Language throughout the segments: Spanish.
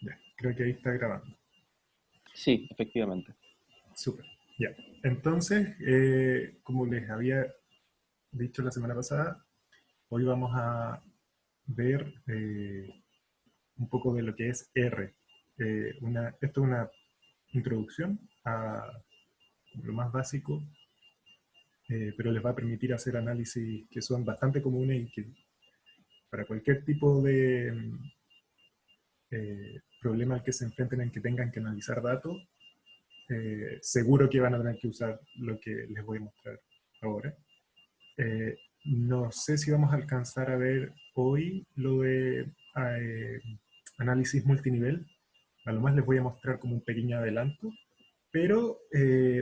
Ya, creo que ahí está grabando. Sí, efectivamente. Súper. Ya. Entonces, como les había dicho la semana pasada, hoy vamos a ver un poco de lo que es R. Esto es una introducción a lo más básico, pero les va a permitir hacer análisis que son bastante comunes y que para cualquier tipo de problema al que se enfrenten en que tengan que analizar datos, seguro que van a tener que usar lo que les voy a mostrar ahora. No sé si vamos a alcanzar a ver hoy lo de análisis multinivel. A lo más les voy a mostrar como un pequeño adelanto, pero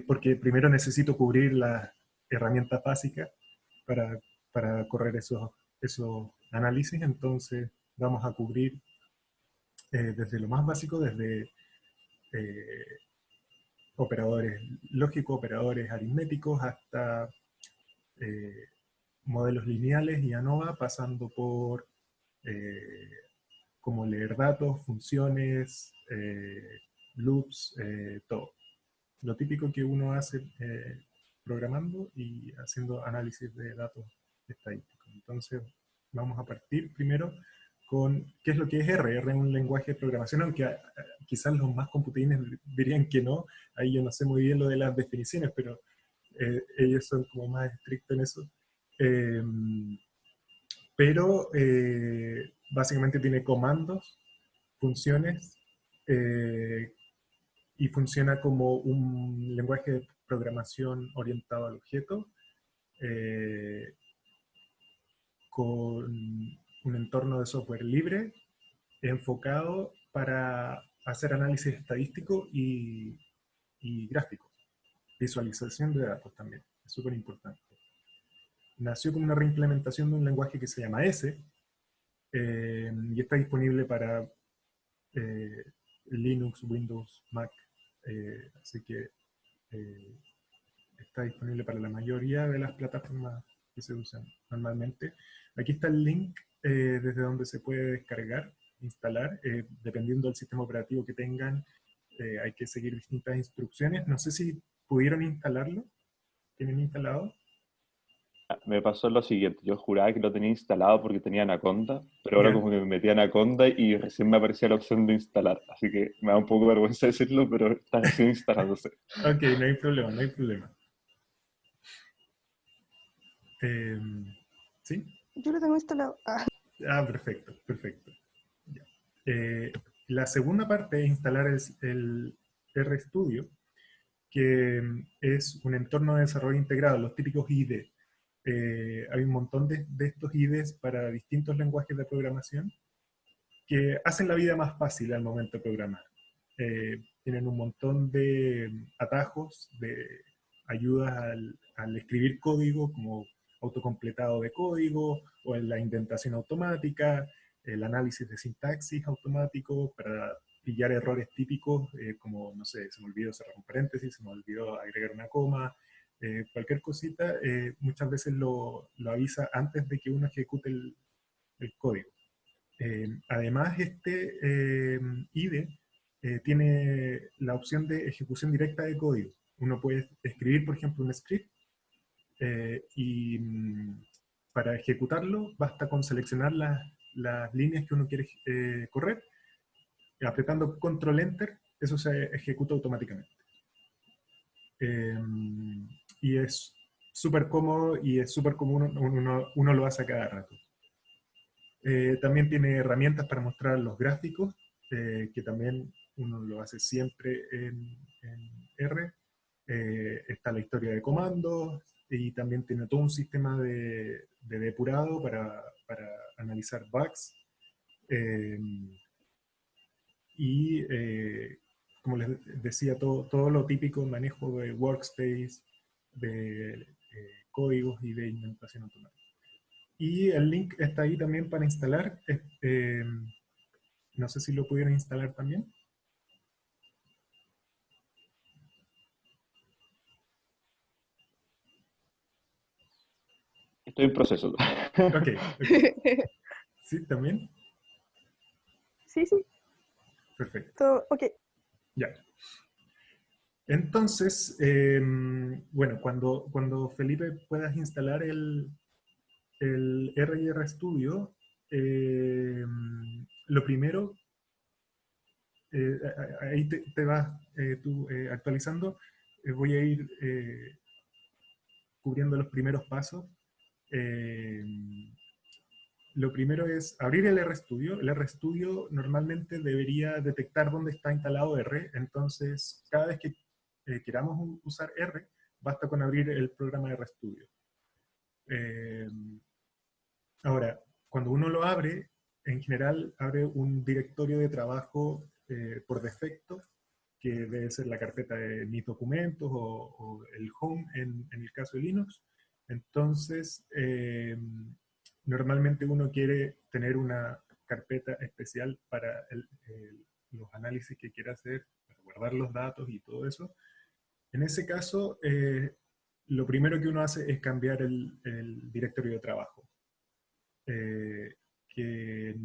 porque primero necesito cubrir las herramientas básicas para, para correr esos análisis, entonces vamos a cubrir desde lo más básico, desde eh, operadores lógicos, operadores aritméticos, hasta eh, modelos lineales y ANOVA, pasando por eh, cómo leer datos, funciones, loops, todo. Lo típico que uno hace programando y haciendo análisis de datos estadísticos. Entonces, vamos a partir primero con qué es lo que es R. R es un lenguaje de programación, aunque quizás los más computines dirían que no. Ahí yo no sé muy bien lo de las definiciones, pero ellos son como más estrictos en eso. Eh, pero básicamente tiene comandos, funciones, eh, y funciona como un lenguaje de programación orientado al objeto, eh, con un entorno de software libre enfocado para hacer análisis estadístico y gráfico, visualización de datos también, es súper importante. Nació como una reimplementación de un lenguaje que se llama S, y está disponible para eh, Linux, Windows, Mac, así que eh, está disponible para la mayoría de las plataformas que se usan normalmente. Aquí está el link desde donde se puede descargar, instalar, dependiendo del sistema operativo que tengan, hay que seguir distintas instrucciones. No sé si pudieron instalarlo, ¿tienen instalado? Me pasó lo siguiente, yo juraba que lo tenía instalado porque tenía Anaconda, pero ahora ¿Ya? como que me metí a Anaconda y recién me aparecía la opción de instalar, así que me da un poco de vergüenza decirlo, pero está recién instalándose. Ok, no hay problema, no hay problema. Eh, ¿Sí? Yo lo tengo instalado. Ah, perfecto, perfecto. Ya. La segunda parte es instalar el RStudio, que es un entorno de desarrollo integrado, los típicos IDE. Hay un montón de estos IDEs para distintos lenguajes de programación que hacen la vida más fácil al momento de programar. Tienen un montón de atajos, de ayudas al escribir código, como autocompletado de código, o en la indentación automática, el análisis de sintaxis automático para pillar errores típicos, como, no sé, se me olvidó cerrar un paréntesis, se me olvidó agregar una coma, cualquier cosita, muchas veces lo avisa antes de que uno ejecute el código. Además, este IDE tiene la opción de ejecución directa de código. Uno puede escribir, por ejemplo, un script y para ejecutarlo basta con seleccionar las líneas que uno quiere correr, apretando Control Enter, eso se ejecuta automáticamente. Eh, y es súper cómodo y es súper común, uno lo hace a cada rato. También tiene herramientas para mostrar los gráficos, que también uno lo hace siempre en R. Está la historia de comandos y también tiene todo un sistema de depurado para analizar bugs. Eh, y como les decía, todo lo típico, manejo de workspace, de códigos y de indentación automática. Y el link está ahí también para instalar. No sé si lo pudieron instalar también. Estoy en proceso. Ok, ok. Sí, también. Sí, sí. perfecto. Ok. Ya. Entonces, bueno, cuando Felipe puedas instalar el R y RStudio, lo primero, ahí te vas tú actualizando, voy a ir cubriendo los primeros pasos. Eh, lo primero es abrir el RStudio. El RStudio normalmente debería detectar dónde está instalado R, entonces cada vez que queramos usar R, basta con abrir el programa de RStudio. Ahora, cuando uno lo abre, en general abre un directorio de trabajo por defecto, que debe ser la carpeta de mis documentos o el home en el caso de Linux. Entonces, normalmente uno quiere tener una carpeta especial para los análisis que quiera hacer, para guardar los datos y todo eso. En ese caso, lo primero que uno hace es cambiar el directorio de trabajo, que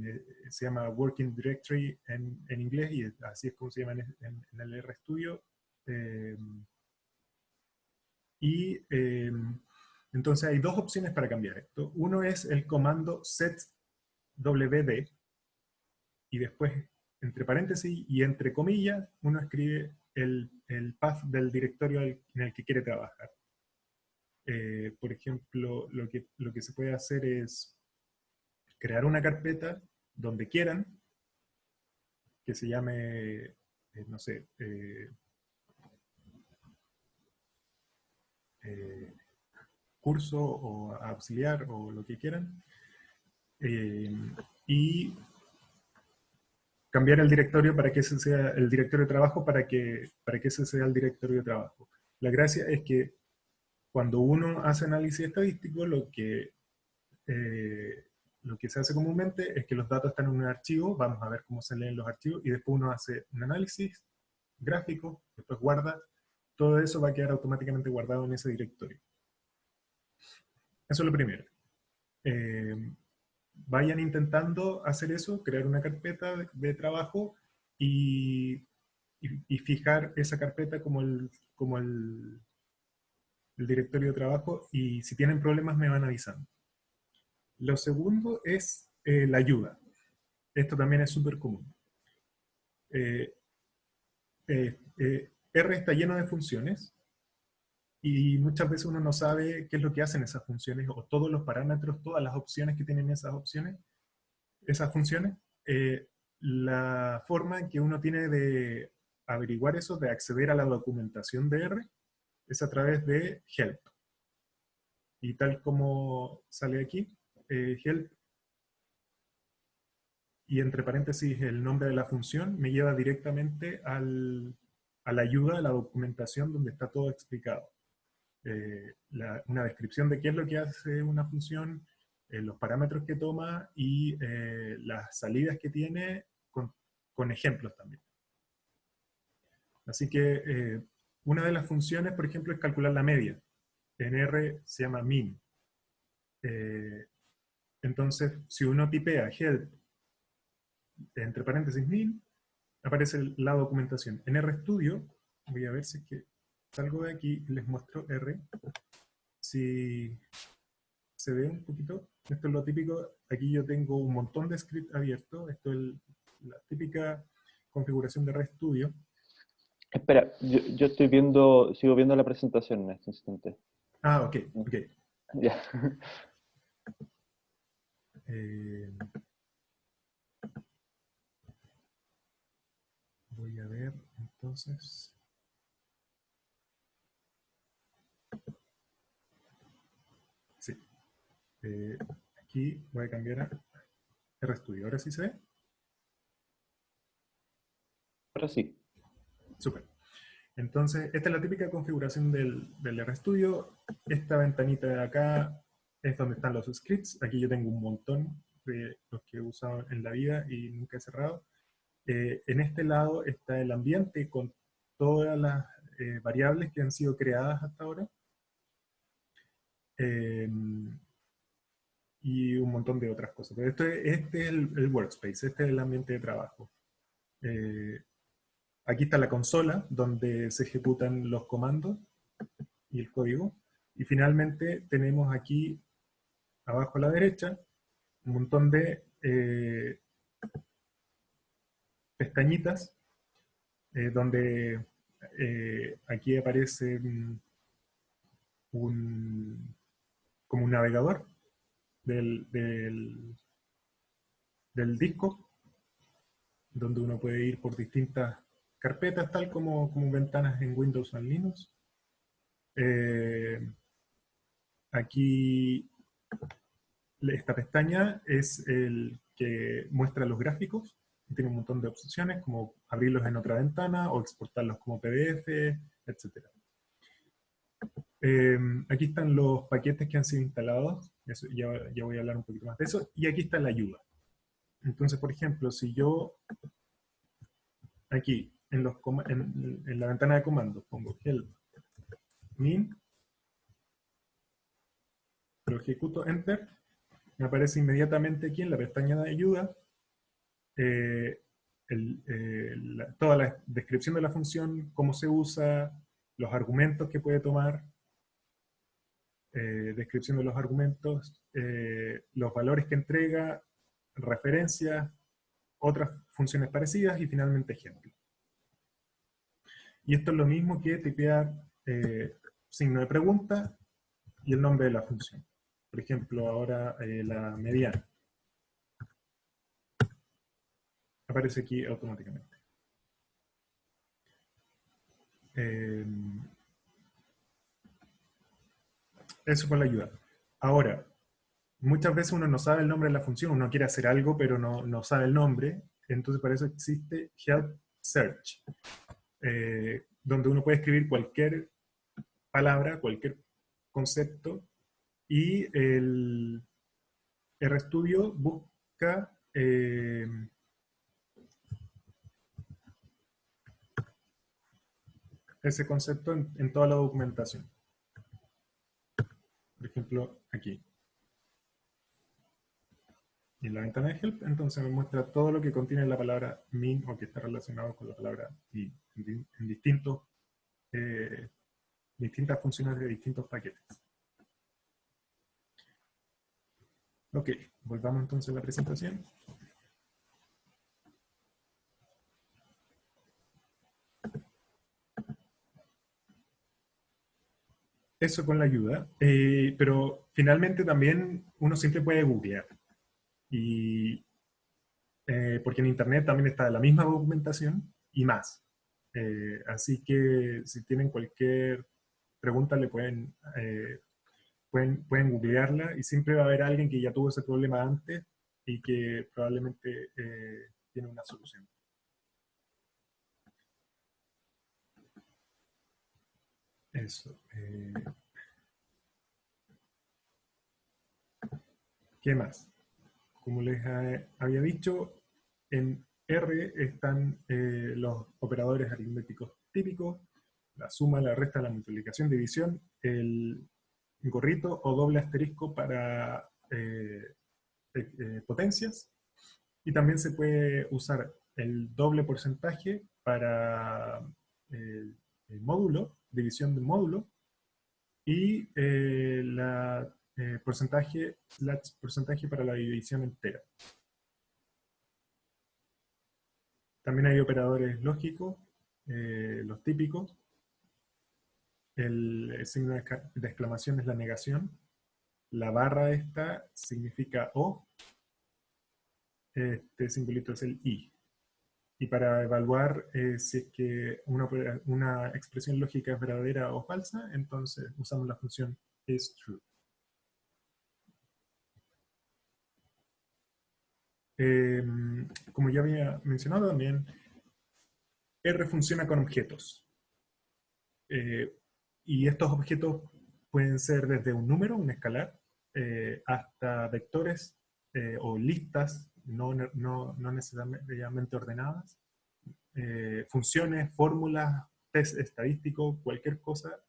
se llama Working Directory en inglés, y así es como se llama en el RStudio. Eh, y entonces hay dos opciones para cambiar esto. Uno es el comando setwd, y después, entre paréntesis y entre comillas, uno escribe el path del directorio en el que quiere trabajar. Por ejemplo, lo que se puede hacer es crear una carpeta donde quieran, que se llame, no sé, curso o auxiliar o lo que quieran, y cambiar el directorio para que ese sea el directorio de trabajo, para que ese sea el directorio de trabajo. La gracia es que cuando uno hace análisis estadístico, lo que se hace comúnmente es que los datos están en un archivo, vamos a ver cómo se leen los archivos, y después uno hace un análisis gráfico, después guarda, todo eso va a quedar automáticamente guardado en ese directorio. Eso es lo primero. Vayan intentando hacer eso, crear una carpeta de trabajo y fijar esa carpeta como el directorio de trabajo, y si tienen problemas me van avisando. Lo segundo es la ayuda. Esto también es súper común. R está lleno de funciones y muchas veces uno no sabe qué es lo que hacen esas funciones, o todos los parámetros, todas las opciones que tienen esas funciones. La forma en que uno tiene de averiguar eso, de acceder a la documentación de R, es a través de help. Y tal como sale aquí, help y entre paréntesis el nombre de la función me lleva directamente a la ayuda, a la documentación donde está todo explicado. Una descripción de qué es lo que hace una función, los parámetros que toma y las salidas que tiene con ejemplos también. Así que una de las funciones, por ejemplo, es calcular la media. En R se llama min. Entonces, si uno tipea help entre paréntesis min, aparece la documentación. En RStudio, voy a ver si es que salgo de aquí y les muestro R. Si se ve un poquito, esto es lo típico. Aquí yo tengo un montón de scripts abiertos. Esto es la típica configuración de RStudio. Espera, yo estoy viendo, sigo viendo la presentación en este instante. Ah, ok, ok. Ya. Voy a ver, entonces. Sí. Aquí voy a cambiar a RStudio. ¿Ahora sí se ve? Ahora sí. Súper. Entonces, esta es la típica configuración del RStudio. Esta ventanita de acá es donde están los scripts. Aquí yo tengo un montón de los que he usado en la vida y nunca he cerrado. En este lado está el ambiente con todas las variables que han sido creadas hasta ahora. Y un montón de otras cosas. Pero este es el workspace, este es el ambiente de trabajo. Aquí está la consola donde se ejecutan los comandos y el código. Y finalmente tenemos aquí, abajo a la derecha, un montón de pestañitas donde aquí aparece como un navegador del disco, donde uno puede ir por distintas carpetas, tal como ventanas en Windows o en Linux. Aquí esta pestaña es el que muestra los gráficos. Tiene un montón de opciones, como abrirlos en otra ventana o exportarlos como PDF, etc. Aquí están los paquetes que han sido instalados. Eso, ya voy a hablar un poquito más de eso. Y aquí está la ayuda. Entonces, por ejemplo, si yo aquí en la ventana de comandos pongo help min, lo ejecuto, enter, me aparece inmediatamente aquí en la pestaña de ayuda eh, toda la descripción de la función, cómo se usa, los argumentos que puede tomar, descripción de los argumentos, los valores que entrega, referencias, otras funciones parecidas y finalmente ejemplos. Y esto es lo mismo que tipear signo de pregunta y el nombre de la función. Por ejemplo, ahora la mediana. Aparece aquí automáticamente. Eso por la ayuda. Ahora, muchas veces uno no sabe el nombre de la función, uno quiere hacer algo, pero no sabe el nombre. Entonces, para eso existe Help Search, donde uno puede escribir cualquier palabra, cualquier concepto, y el RStudio busca ese concepto en toda la documentación. Por ejemplo, aquí. Y en la ventana de Help, entonces me muestra todo lo que contiene la palabra min o que está relacionado con la palabra min en distintas funciones de distintos paquetes. Ok, volvamos entonces a la presentación. Eso con la ayuda, pero finalmente también uno siempre puede googlear. Y, porque en internet también está la misma documentación y más. Así que si tienen cualquier pregunta pueden googlearla y siempre va a haber alguien que ya tuvo ese problema antes y que probablemente tiene una solución. Eso. ¿Qué más? Como les había dicho, en R están los operadores aritméticos típicos, la suma, la resta, la multiplicación, división, el gorrito o doble asterisco para potencias, y también se puede usar el doble porcentaje para el módulo, división de módulo, y porcentaje para la división entera. También hay operadores lógicos, los típicos. El signo de exclamación es la negación. La barra esta significa O. Este simbolito es el I. Y para evaluar si es que una expresión lógica es verdadera o falsa, entonces usamos la función isTrue. Como ya había mencionado también, R funciona con objetos. Y estos objetos pueden ser desde un número, un escalar, hasta vectores o listas no necesariamente ordenadas, funciones, fórmulas, test estadístico, cualquier cosa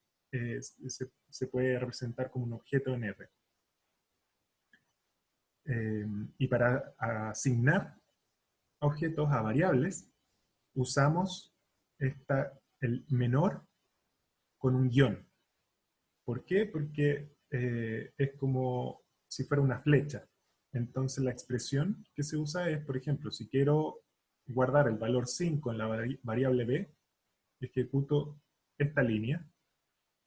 se puede representar como un objeto en R. Y para asignar objetos a variables, usamos el menor con un guión. ¿Por qué? Porque es como si fuera una flecha. Entonces la expresión que se usa es, por ejemplo, si quiero guardar el valor 5 en la variable b, ejecuto esta línea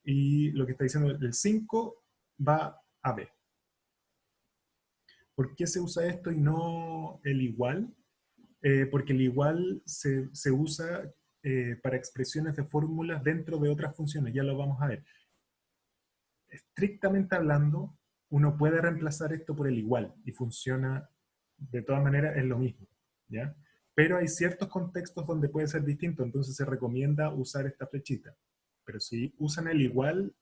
y lo que está diciendo el 5 va a b. ¿Por qué se usa esto y no el igual? Porque el igual se usa para expresiones de fórmulas dentro de otras funciones, ya lo vamos a ver. Estrictamente hablando, uno puede reemplazar esto por el igual y funciona de todas maneras, es lo mismo, ¿ya? Pero hay ciertos contextos donde puede ser distinto, entonces se recomienda usar esta flechita. Pero si usan el igual,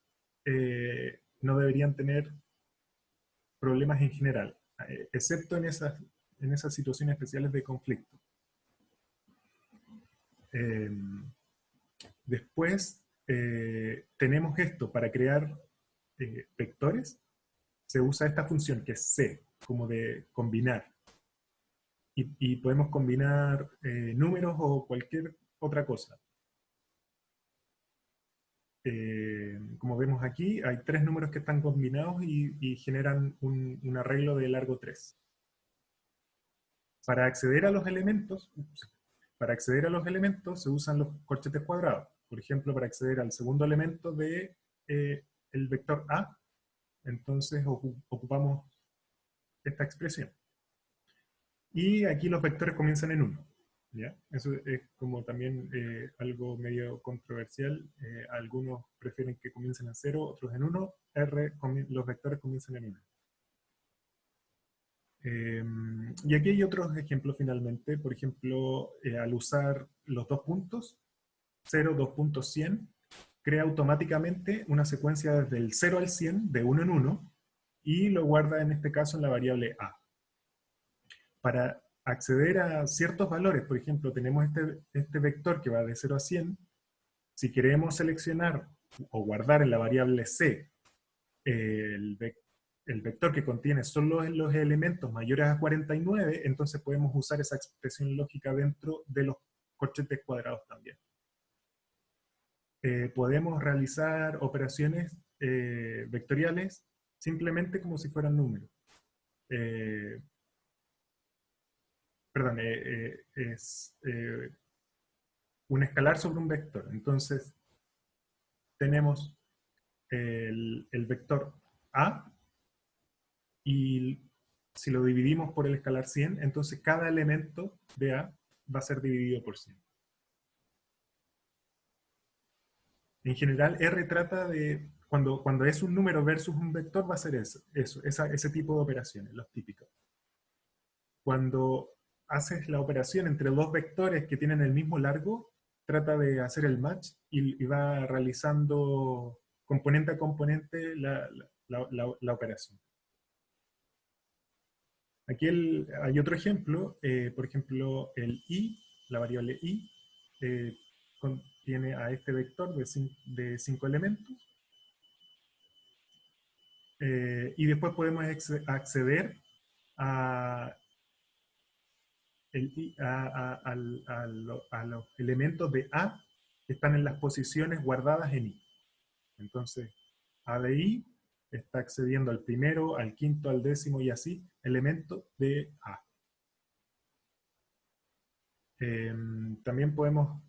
no deberían tener problemas en general, excepto en esas situaciones especiales de conflicto. Eh, Después tenemos esto para crear vectores. Se usa esta función que es C, como de combinar. Y podemos combinar números o cualquier otra cosa. Como vemos aquí, hay 3 números que están combinados y generan un arreglo de largo 3. Para acceder a los elementos, se usan los corchetes cuadrados. Por ejemplo, para acceder al segundo elemento de el vector A, entonces ocupamos esta expresión. Y aquí los vectores comienzan en 1. ¿Ya? Eso es como también algo medio controversial. Algunos prefieren que comiencen en 0, otros en 1. Los vectores comienzan en 1. Y aquí hay otros ejemplos finalmente. Por ejemplo, al usar los 2 puntos, 0, 2 puntos, 100, crea automáticamente una secuencia desde el 0 al 100, de 1 en 1, y lo guarda en este caso en la variable a. Para acceder a ciertos valores, por ejemplo, tenemos este vector que va de 0 a 100, si queremos seleccionar o guardar en la variable c el vector que contiene solo los elementos mayores a 49, entonces podemos usar esa expresión lógica dentro de los corchetes cuadrados también. Podemos realizar operaciones vectoriales simplemente como si fueran números. Perdón, es un escalar sobre un vector. Entonces, tenemos el vector A, y si lo dividimos por el escalar 100, entonces cada elemento de A va a ser dividido por 100. En general, R trata de, cuando es un número versus un vector, va a ser ese tipo de operaciones, los típicos. Cuando haces la operación entre dos vectores que tienen el mismo largo, trata de hacer el match y va realizando componente a componente la operación. Aquí hay otro ejemplo, por ejemplo, el i, la variable i, contiene a este vector de 5 elementos, y después podemos acceder a, a los elementos de A que están en las posiciones guardadas en I. Entonces, A de I está accediendo al primero, al quinto, al décimo y así, elemento de A. También podemos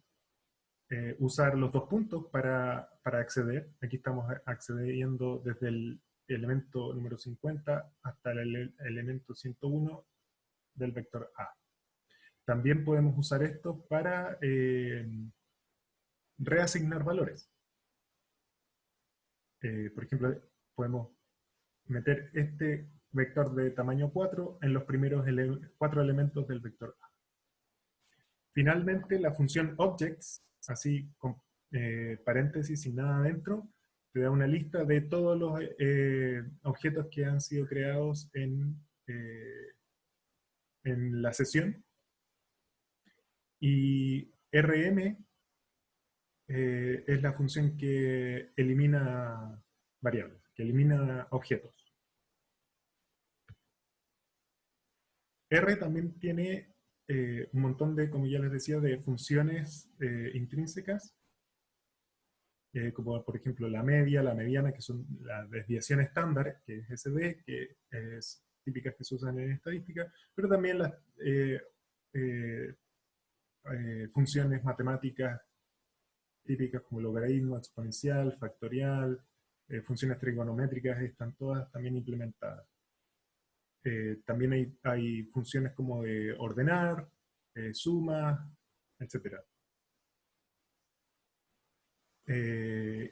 usar los 2 puntos para acceder. Aquí estamos accediendo desde el elemento número 50 hasta el elemento 101 del vector A. También podemos usar esto para reasignar valores. Por ejemplo, podemos meter este vector de tamaño 4 en los primeros 4 elementos del vector A. Finalmente, la función objects, así con paréntesis sin nada adentro, te da una lista de todos los objetos que han sido creados en la sesión. Y rm es la función que elimina variables, que elimina objetos. R también tiene un montón de, como ya les decía, de funciones intrínsecas, como por ejemplo la media, la mediana, que son la desviación estándar, que es SD, que es típicas que se usan en estadística, pero también las eh, funciones matemáticas típicas como logaritmo, exponencial, factorial, funciones trigonométricas, están todas también implementadas. También hay funciones como de ordenar, suma, etc.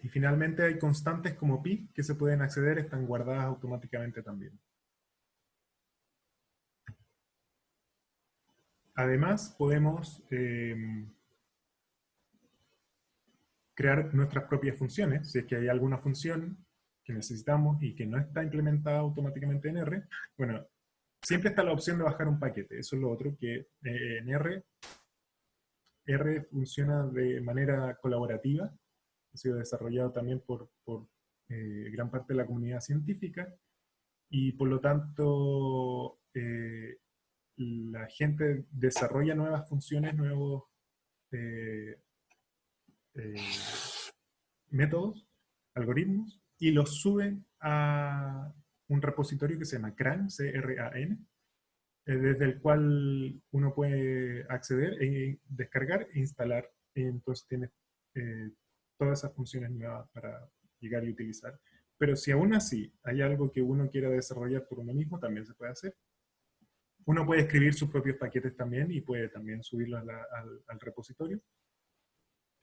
Y finalmente hay constantes como pi que se pueden acceder, están guardadas automáticamente también. Además, podemos crear nuestras propias funciones, si es que hay alguna función que necesitamos y que no está implementada automáticamente en R. Bueno, siempre está la opción de bajar un paquete, eso es lo otro, que en R funciona de manera colaborativa, ha sido desarrollado también por gran parte de la comunidad científica, y por lo tanto la gente desarrolla nuevas funciones, nuevos eh, eh, métodos, algoritmos, y los suben a un repositorio que se llama CRAN, C-R-A-N, desde el cual uno puede acceder, descargar e instalar. Entonces tiene eh, todas esas funciones nuevas para llegar y utilizar. Pero si aún así hay algo que uno quiera desarrollar por uno mismo, también se puede hacer. Uno puede escribir sus propios paquetes también y puede también subirlos al repositorio.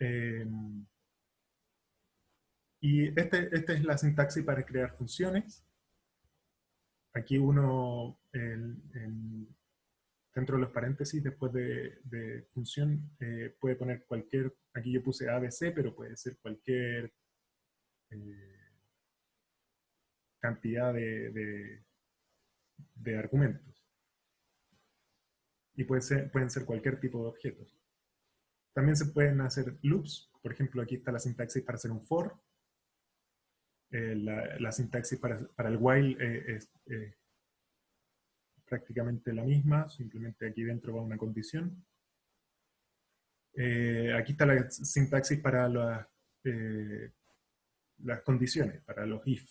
Eh, y esta es la sintaxis para crear funciones. Aquí uno, dentro de los paréntesis, después de función, puede poner cualquier, aquí yo puse ABC, pero puede ser cualquier cantidad de argumentos. Y pueden ser cualquier tipo de objetos. También se pueden hacer loops. Por ejemplo, aquí está la sintaxis para hacer un for. La sintaxis para el while es prácticamente la misma, simplemente aquí dentro va una condición. Aquí está la sintaxis para las condiciones, para los if.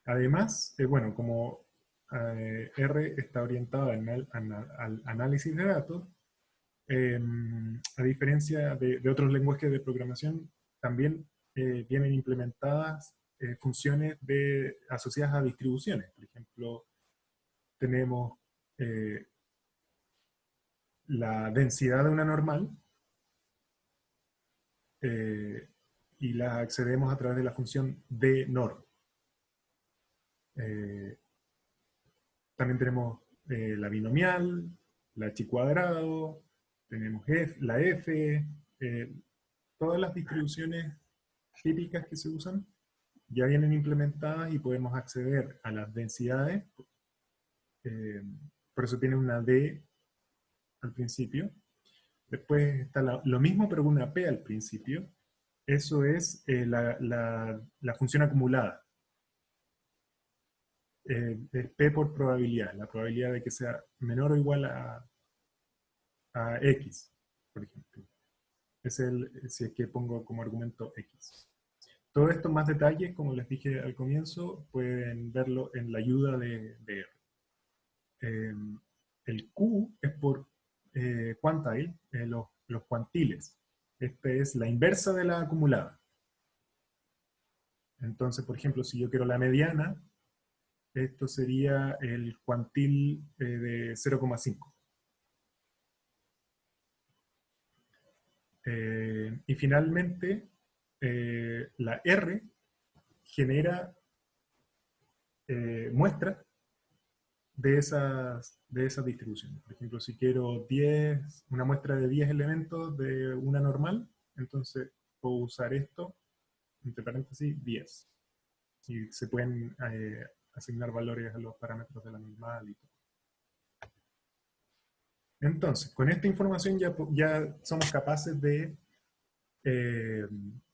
Además, bueno, como R está orientado al análisis de datos, a diferencia de otros lenguajes de programación, también vienen implementadas funciones asociadas a distribuciones. Por ejemplo, tenemos la densidad de una normal eh, y la accedemos a través de la función dnorm. También tenemos la binomial, la h cuadrado, tenemos la f, todas las distribuciones típicas que se usan ya vienen implementadas y podemos acceder a las densidades. Por eso tiene una d al principio. Después está lo mismo, pero una p al principio. Eso es la función acumulada. Es p por probabilidad, la probabilidad de que sea menor o igual a x, por ejemplo. Si es que pongo como argumento x. Todo esto más detalles, como les dije al comienzo, pueden verlo en la ayuda de R. El Q es por quantile, los cuantiles. Esta es la inversa de la acumulada. Entonces, por ejemplo, si yo quiero la mediana, esto sería el cuantil de 0,5. Y finalmente, la R genera muestras de esas distribuciones. Por ejemplo, si quiero una muestra de 10 elementos de una normal, entonces puedo usar esto, entre paréntesis, 10. Y se pueden asignar valores a los parámetros de la normal y todo. Entonces, con esta información ya somos capaces de eh,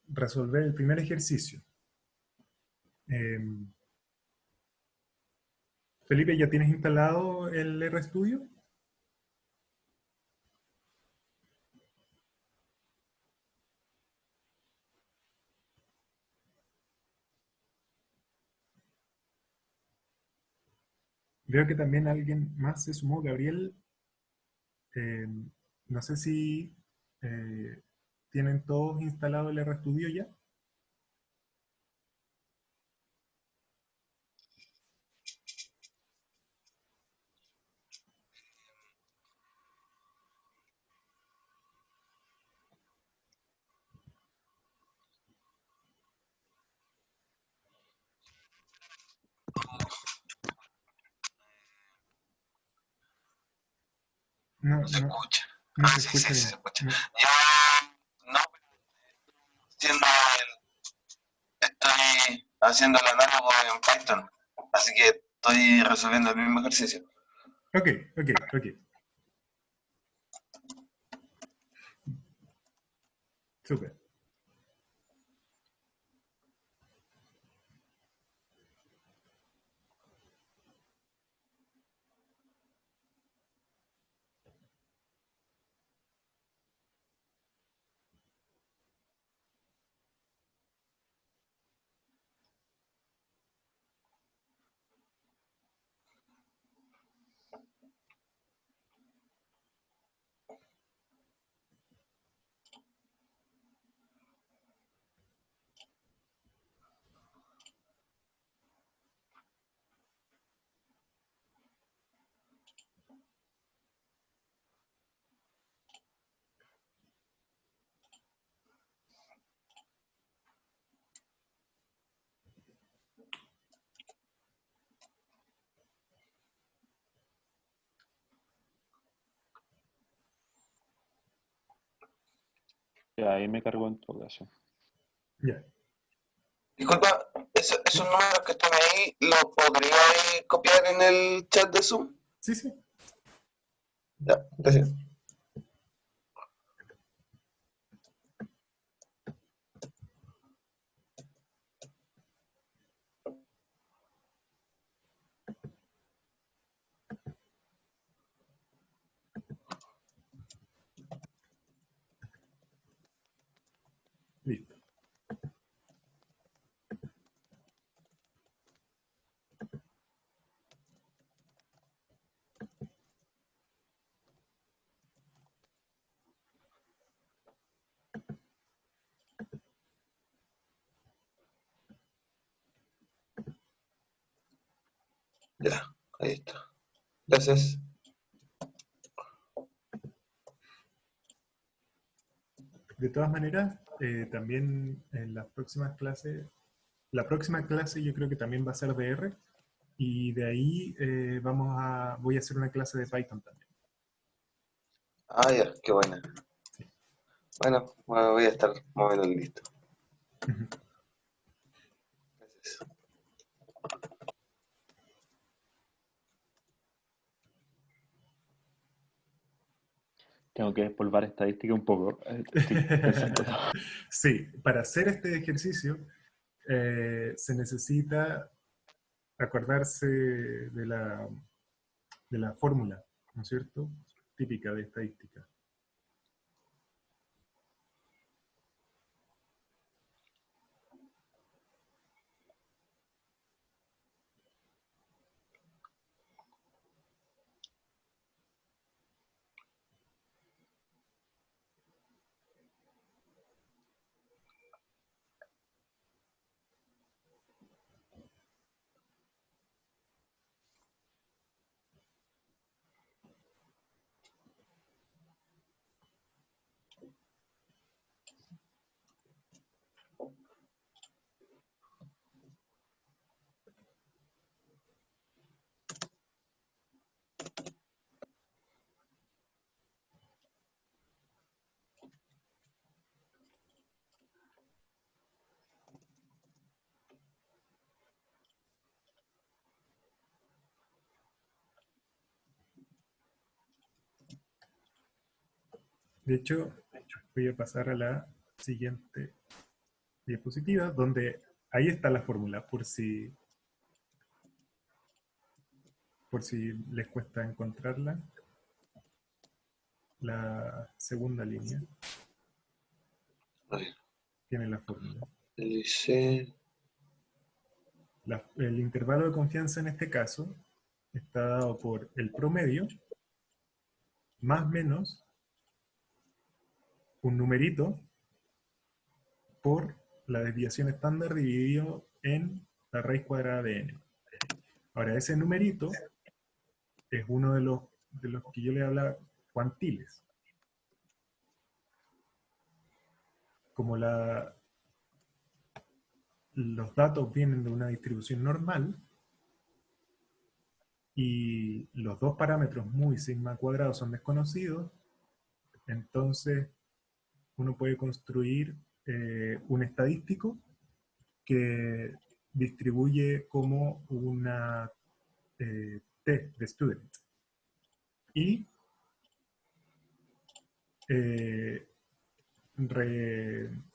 resolver el primer ejercicio. Felipe, ¿ya tienes instalado el RStudio? Veo que también alguien más se sumó, Gabriel. eh, no sé si eh, tienen todos instalado el RStudio ya. No, No se no, escucha. no se Sí, sí, escucha sí se bien. escucha. No. Yo no estoy haciendo el análogo en Python, así que estoy resolviendo el mismo ejercicio. Ok, ok, ok. Súper. Ya, ahí me cargó en todo caso. Ya. Disculpa, esos Sí, números que están ahí, ¿los podría copiar en el chat de Zoom? sí, sí. Ya, gracias. Listo. Ya, ahí está. Gracias. De todas maneras, también en las próximas clases, la próxima clase yo creo que también va a ser de R y de ahí voy a hacer una clase de Python también. Ah, ya, qué buena. Sí. Bueno, voy a estar más o menos listo. Ujú. Gracias. Tengo que despolvar estadística un poco. Estoy pensando. Sí, para hacer este ejercicio se necesita acordarse de la fórmula, ¿no es cierto? Típica de estadística. De hecho, voy a pasar a la siguiente diapositiva, donde ahí está la fórmula, por si por si les cuesta encontrarla, la segunda línea A ver, tiene la fórmula. dice... El intervalo de confianza en este caso está dado por el promedio más menos un numerito por la desviación estándar dividido en la raíz cuadrada de n. Ahora, ese numerito es uno de los que yo le hablaba cuantiles. Como los datos vienen de una distribución normal y los dos parámetros mu y sigma cuadrado son desconocidos, entonces uno puede construir un estadístico que distribuye como una T de student. Y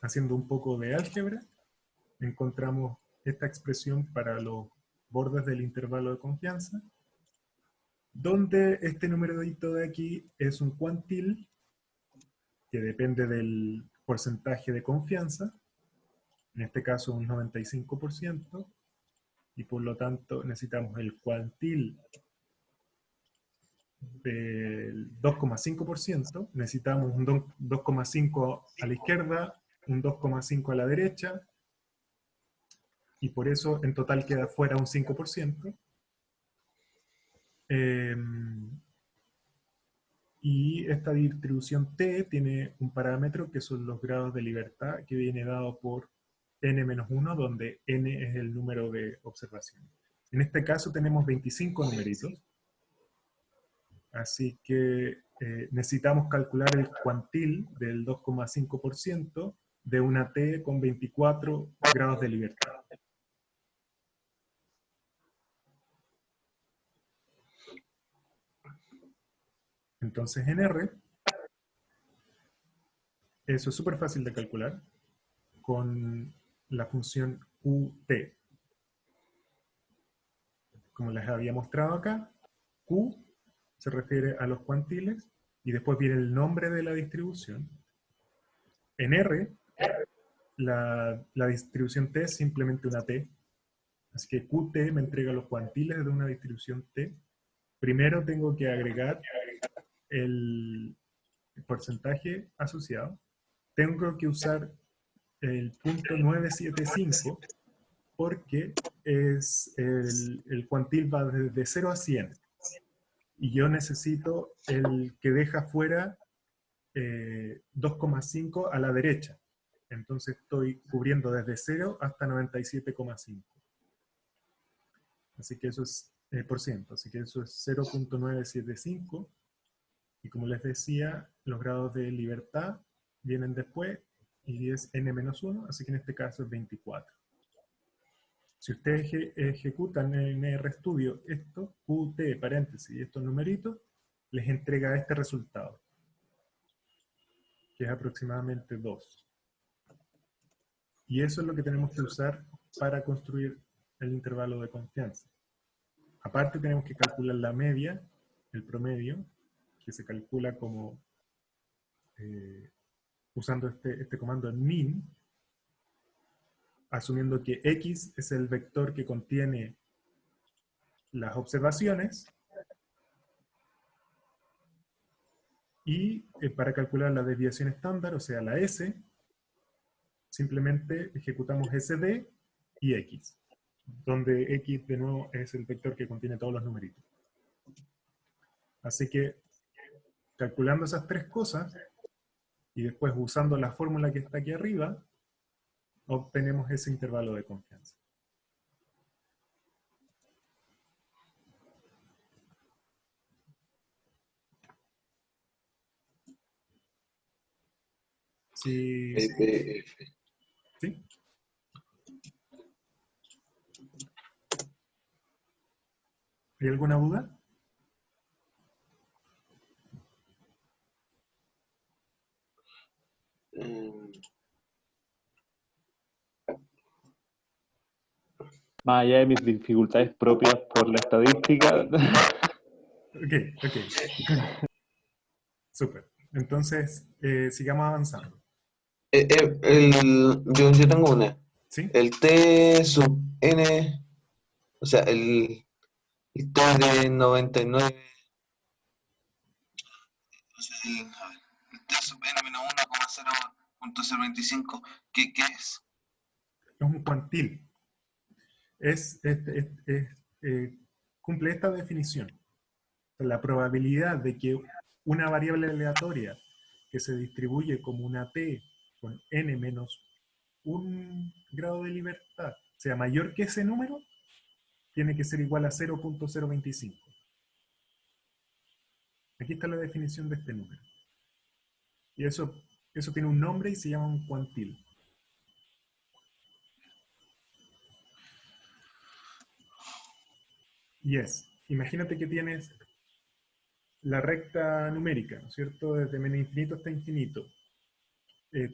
haciendo un poco de álgebra, encontramos esta expresión para los bordes del intervalo de confianza, donde este numerito de aquí es un cuantil que depende del porcentaje de confianza, en este caso un 95%, y por lo tanto necesitamos el cuantil del 2,5%, necesitamos un 2,5 a la izquierda, un 2,5 a la derecha, y por eso en total queda fuera un 5%. Y esta distribución T tiene un parámetro que son los grados de libertad, que viene dado por n-1, donde n es el número de observaciones. En este caso tenemos 25 numeritos, así que necesitamos calcular el cuantil del 2,5% de una T con 24 grados de libertad. Entonces en R, eso es súper fácil de calcular con la función Qt. Como les había mostrado acá, Q se refiere a los cuantiles y después viene el nombre de la distribución. En R, la distribución T es simplemente una T, así que Qt me entrega los cuantiles de una distribución T. Primero tengo que agregar el porcentaje asociado. Tengo que usar el punto 975 porque es el cuantil va desde 0 a 100. Y yo necesito el que deja fuera 2,5 a la derecha. Entonces estoy cubriendo desde 0 hasta 97,5. Así que eso es por ciento. Así que eso es 0,975. Y como les decía, los grados de libertad vienen después y es n-1, así que en este caso es 24. Si ustedes ejecutan en RStudio esto, Qt, paréntesis, y estos numeritos, les entrega este resultado, que es aproximadamente 2. Y eso es lo que tenemos que usar para construir el intervalo de confianza. Aparte tenemos que calcular la media, el promedio, que se calcula como usando este comando min, asumiendo que x es el vector que contiene las observaciones, y para calcular la desviación estándar, o sea, la S, simplemente ejecutamos SD y X, donde X de nuevo es el vector que contiene todos los numeritos. Así que, calculando esas tres cosas, y después usando la fórmula que está aquí arriba, obtenemos ese intervalo de confianza. Sí. PPF. ¿Sí? ¿Hay alguna duda? Más allá de mis dificultades propias por la estadística, Ok. Súper. Entonces, sigamos avanzando. Yo tengo una. ¿Sí? El T sub N, o sea, el T de 99, O sea, a ver, el T sub n menos 1,0.025, ¿qué es? Es un cuantil. Es, cumple esta definición. La probabilidad de que una variable aleatoria que se distribuye como una t con n menos un grado de libertad sea mayor que ese número, tiene que ser igual a 0.025. Aquí está la definición de este número. Y eso tiene un nombre y se llama un cuantil. Y imagínate que tienes la recta numérica, ¿no es cierto? Desde menos infinito hasta infinito.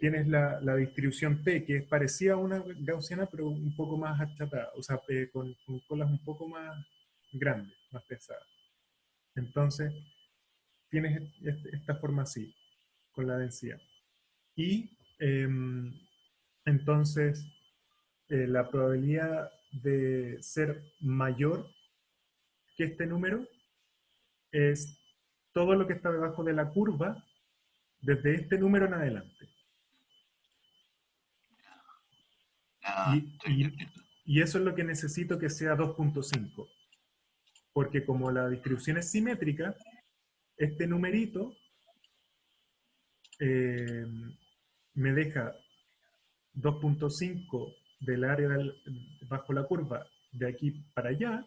Tienes la distribución T, que es parecida a una gaussiana, pero un poco más achatada, o sea, con colas un poco más grandes, más pesadas. Entonces, tienes esta forma así, con la densidad. Y entonces, la probabilidad de ser mayor que este número es todo lo que está debajo de la curva desde este número en adelante. Y, y, y eso es lo que necesito que sea 2.5. Porque como la distribución es simétrica, este numerito me deja 2.5 del área bajo la curva de aquí para allá,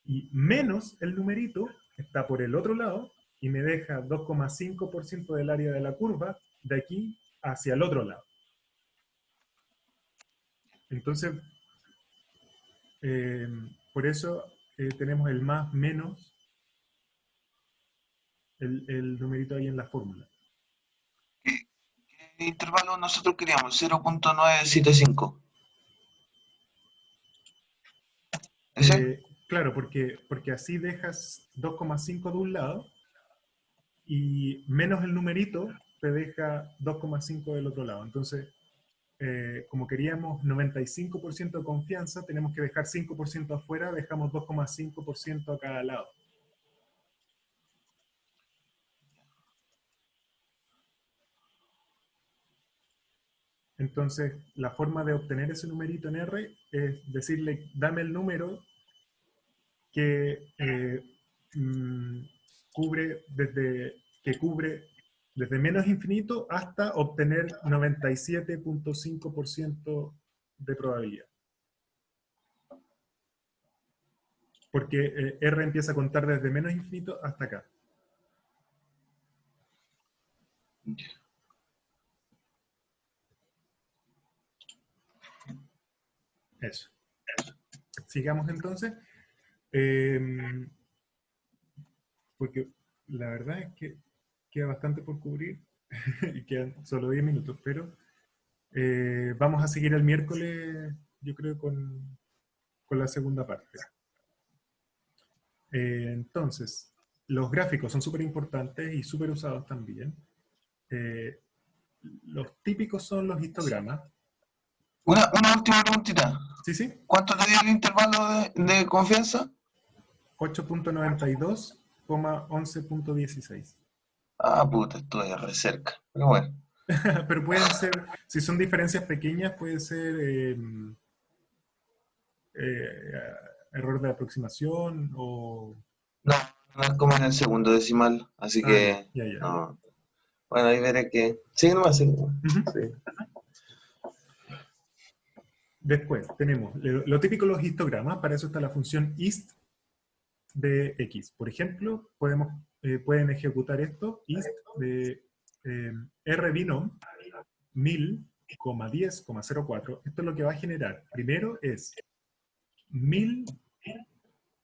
y menos el numerito está por el otro lado y me deja 2,5% del área de la curva de aquí hacia el otro lado. Entonces, por eso tenemos el más menos, el numerito ahí en la fórmula. ¿Qué intervalo nosotros queríamos? 0.975. ¿Ese? Claro, porque así dejas 2,5 de un lado y menos el numerito te deja 2,5 del otro lado. Entonces, como queríamos 95% de confianza, tenemos que dejar 5% afuera, dejamos 2,5% a cada lado. Entonces, la forma de obtener ese numerito en R es decirle, dame el número que cubre desde menos infinito hasta obtener 97.5% de probabilidad. Porque R empieza a contar desde menos infinito hasta acá. Eso. Sigamos entonces. Porque la verdad es que queda bastante por cubrir y quedan solo 10 minutos, pero vamos a seguir el miércoles, yo creo, con la segunda parte. Entonces, los gráficos son súper importantes y súper usados también. Los típicos son los histogramas. Una última preguntita. ¿Sí, sí? ¿Cuánto te dio el intervalo de confianza? 8.92,11.16. Ah, puta, estoy re cerca. Pero bueno. Pero pueden ser, si son diferencias pequeñas, puede ser error de aproximación o... No, no es como en el segundo decimal, así Ah, ya, que ya, ya. no. Bueno, ahí veré que. Sí, nomás, sí. Ujú. Sí. Después tenemos lo típico, los histogramas. Para eso está la función ist de x. Por ejemplo, pueden ejecutar esto, ist de r binom 1000,10,04. Esto es lo que va a generar. Primero es 1000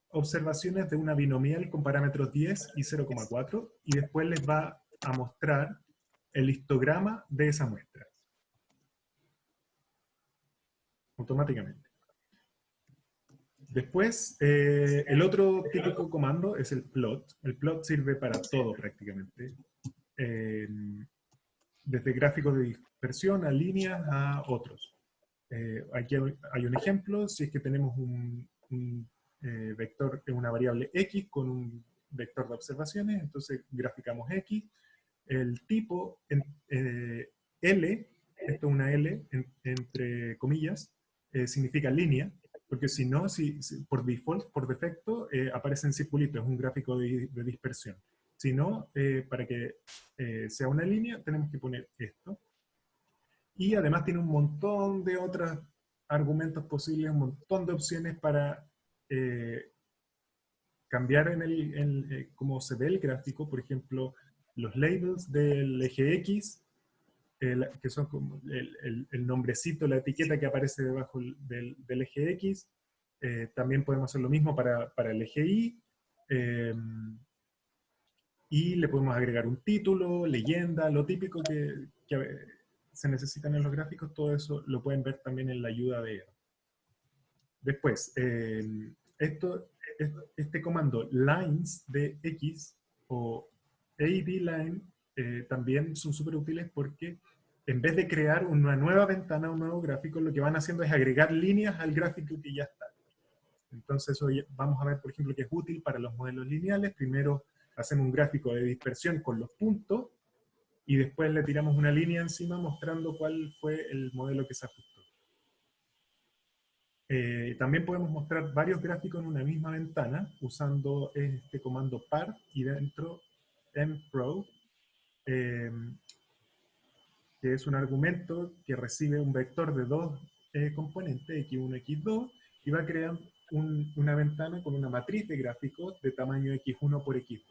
observaciones de una binomial con parámetros 10 y 0,4, y después les va a mostrar el histograma de esa muestra. Automáticamente. Después, el otro típico comando es el plot. El plot sirve para todo prácticamente. Desde gráficos de dispersión a líneas a otros. Aquí hay un ejemplo. Si es que tenemos un vector en una variable X con un vector de observaciones, entonces graficamos X. El tipo L, esto es una L entre comillas, significa línea, porque si no, por default, por defecto, aparecen circulitos, es un gráfico de dispersión. Si no, para que sea una línea, tenemos que poner esto. Y además tiene un montón de otros argumentos posibles, un montón de opciones para cambiar cómo se ve el gráfico. Por ejemplo, los labels del eje X, que son como el nombrecito, la etiqueta que aparece debajo del eje X. También podemos hacer lo mismo para el eje Y. Y le podemos agregar un título, leyenda, lo típico que se necesitan en los gráficos. Todo eso lo pueden ver también en la ayuda de R. Después, este comando lines de X o ABLine también son súper útiles porque en vez de crear una nueva ventana, un nuevo gráfico, lo que van haciendo es agregar líneas al gráfico que ya está. Entonces hoy vamos a ver, por ejemplo, que es útil para los modelos lineales. Primero hacemos un gráfico de dispersión con los puntos y después le tiramos una línea encima mostrando cuál fue el modelo que se ajustó. También podemos mostrar varios gráficos en una misma ventana usando este comando par y dentro mPro, que es un argumento que recibe un vector de dos componentes, x1, x2, y va a crear una ventana con una matriz de gráficos de tamaño x1 por x2.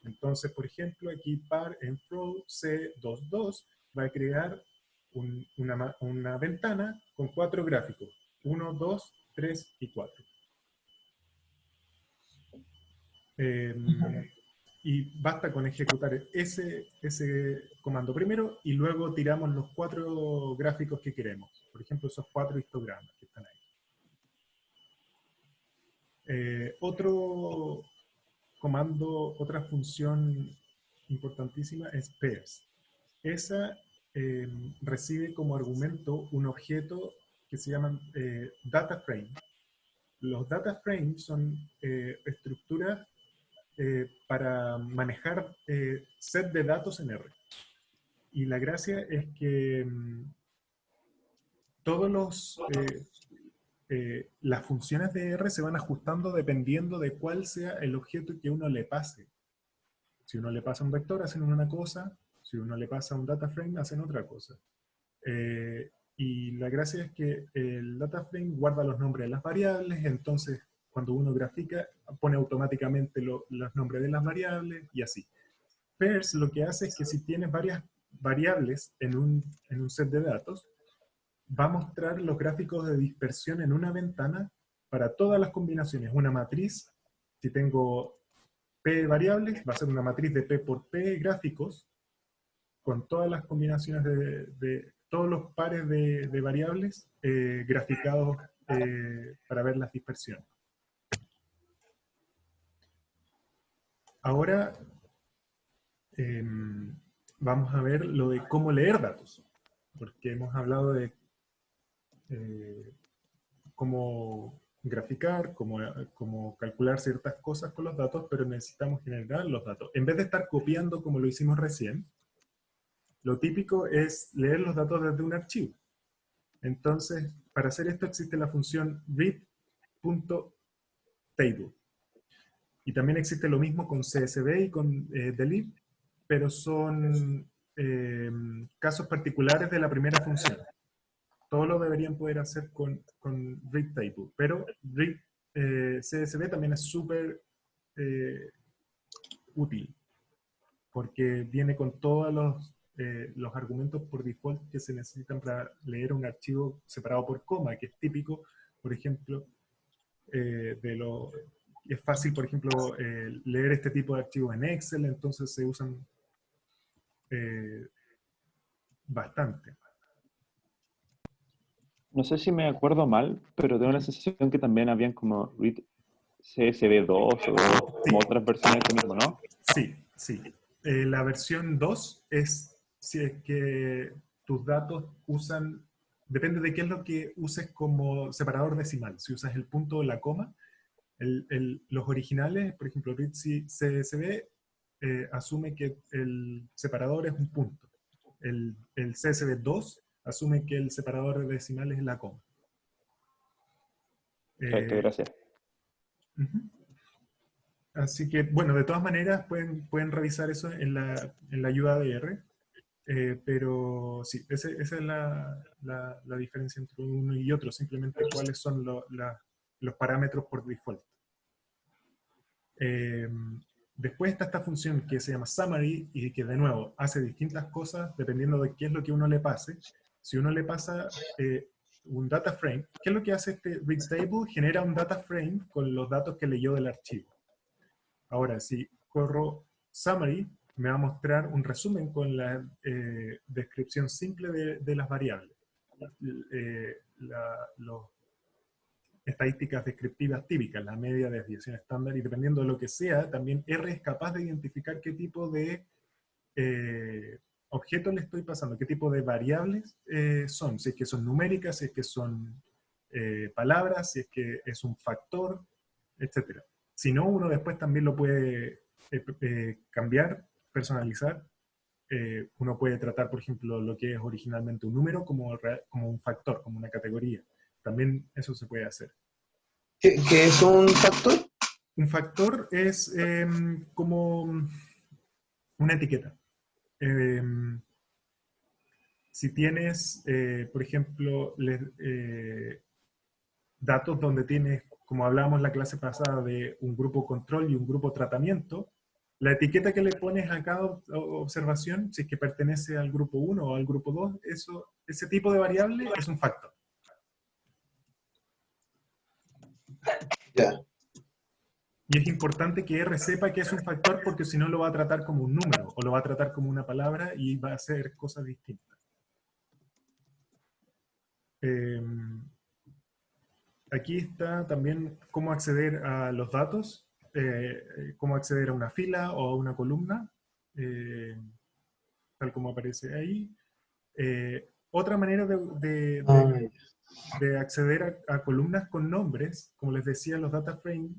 Entonces, por ejemplo, aquí par mPro C22 va a crear una ventana con 4 gráficos. 1, 2, 3 y 4. Y basta con ejecutar ese comando primero y luego tiramos los 4 gráficos que queremos. Por ejemplo, esos 4 histogramas que están ahí. Otro comando, otra función importantísima es pairs. Esa recibe como argumento un objeto que se llama data frame. Los data frames son estructuras para manejar set de datos en R. Y la gracia es que todos las funciones de R se van ajustando dependiendo de cuál sea el objeto que uno le pase. Si uno le pasa un vector, hacen una cosa. Si uno le pasa un data frame, hacen otra cosa. Y la gracia es que el data frame guarda los nombres de las variables, entonces cuando uno grafica, pone automáticamente los nombres de las variables y así. Pairs lo que hace es que si tienes varias variables en un set de datos, va a mostrar los gráficos de dispersión en una ventana para todas las combinaciones. Una matriz, si tengo P variables, va a ser una matriz de P por P gráficos, con todas las combinaciones de todos los pares de variables graficados para ver las dispersiones. Ahora vamos a ver lo de cómo leer datos, porque hemos hablado de cómo graficar, cómo calcular ciertas cosas con los datos, pero necesitamos generar los datos. En vez de estar copiando como lo hicimos recién, lo típico es leer los datos desde un archivo. Entonces, para hacer esto existe la función read.table. Y también existe lo mismo con CSV y con delete, pero son casos particulares de la primera función. Todos lo deberían poder hacer con readTable, pero CSV también es súper útil, porque viene con todos los argumentos por default que se necesitan para leer un archivo separado por coma, que es típico, por ejemplo, es fácil, por ejemplo, leer este tipo de archivos en Excel, entonces se usan bastante. No sé si me acuerdo mal, pero tengo la sensación que también habían como read CSV2 o Sí, como otras versiones de esto mismo, ¿no? sí, sí. La versión 2 es si es que tus datos usan, depende de qué es lo que uses como separador decimal. Si usas el punto o la coma, los originales, por ejemplo, RITC CSV, asume que el separador es un punto. El CSV2 asume que el separador decimal es la coma. Perfecto, Eh, gracias. Ujú. Así que, bueno, de todas maneras pueden revisar eso en la ayuda de R, pero sí, esa es la diferencia entre uno y otro, simplemente cuáles son los parámetros por default. Eh, Después está esta función que se llama summary y que de nuevo hace distintas cosas dependiendo de qué es lo que uno le pase. Si uno le pasa un data frame, ¿qué es lo que hace este read table? Genera un data frame con los datos que leyó del archivo. Ahora, si corro summary, me va a mostrar un resumen con la descripción simple de las variables. Los estadísticas descriptivas típicas, la media, desviación estándar, y dependiendo de lo que sea, también R es capaz de identificar qué tipo de objeto le estoy pasando, qué tipo de variables son, si es que son numéricas, si es que son palabras, si es que es un factor, etc. Si no, uno después también lo puede cambiar, personalizar. Uno puede tratar, por ejemplo, lo que es originalmente un número como un factor, como una categoría. También eso se puede hacer. ¿Qué es un factor? Un factor es como una etiqueta. Si tienes, por ejemplo, datos donde tienes, como hablábamos la clase pasada, de un grupo control y un grupo tratamiento, la etiqueta que le pones a cada observación, si es que pertenece al grupo 1 o al grupo 2, ese tipo de variable es un factor. Ya. Y es importante que R sepa que es un factor porque si no lo va a tratar como un número o lo va a tratar como una palabra y va a hacer cosas distintas. Aquí está también cómo acceder a los datos, cómo acceder a una fila o a una columna, eh, tal como aparece ahí. Otra manera Ah, de acceder a columnas con nombres, como les decía, los data frame,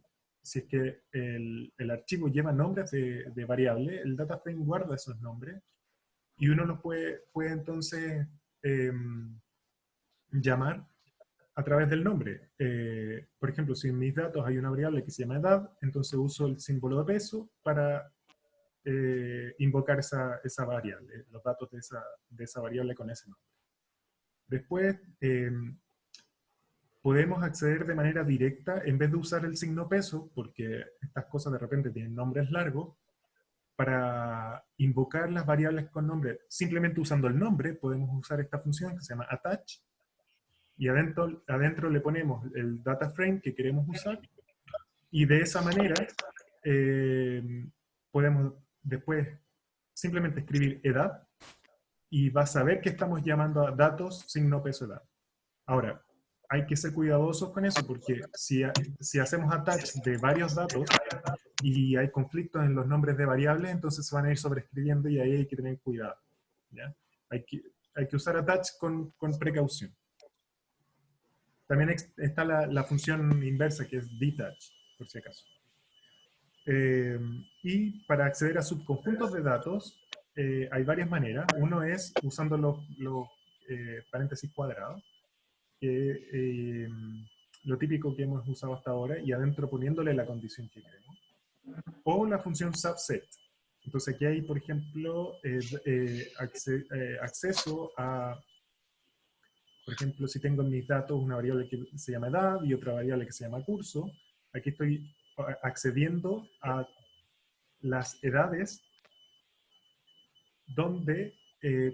si es que el archivo lleva nombres de variable, el data frame guarda esos nombres y uno los puede entonces llamar a través del nombre. Por ejemplo, si en mis datos hay una variable que se llama edad, entonces uso el símbolo de peso para invocar esa variable, los datos de esa variable con ese nombre. Después, podemos acceder de manera directa, en vez de usar el signo peso, porque estas cosas de repente tienen nombres largos, para invocar las variables con nombre, simplemente usando el nombre, podemos usar esta función que se llama attach, y adentro le ponemos el data frame que queremos usar, y de esa manera podemos después simplemente escribir edad, y va a saber que estamos llamando a datos signo peso edad. Ahora, hay que ser cuidadosos con eso, porque si hacemos attach de varios datos y hay conflictos en los nombres de variables, entonces se van a ir sobreescribiendo y ahí hay que tener cuidado. ¿Ya? Hay que usar attach con precaución. También está la función inversa, que es detach, por si acaso. Y para acceder a subconjuntos de datos, hay varias maneras. Uno es usando los paréntesis cuadrados, que lo típico que hemos usado hasta ahora, y adentro poniéndole la condición que queremos. O la función subset. Entonces aquí hay, por ejemplo, acceso a, por ejemplo, si tengo en mis datos una variable que se llama edad y otra variable que se llama curso, aquí estoy accediendo a las edades donde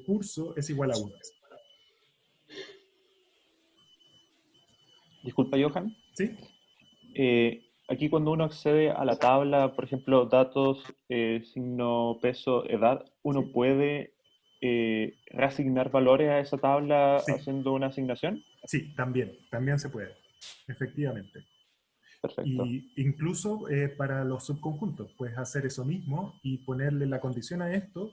curso es igual a 1. Disculpa, Johan. ¿Sí? Aquí cuando uno accede a la tabla, por ejemplo, datos, signo, peso, edad, uno ¿Sí? puede reasignar valores a esa tabla Sí. haciendo una asignación? Sí, también se puede, efectivamente. Perfecto. Y incluso para los subconjuntos, puedes hacer eso mismo y ponerle la condición a esto,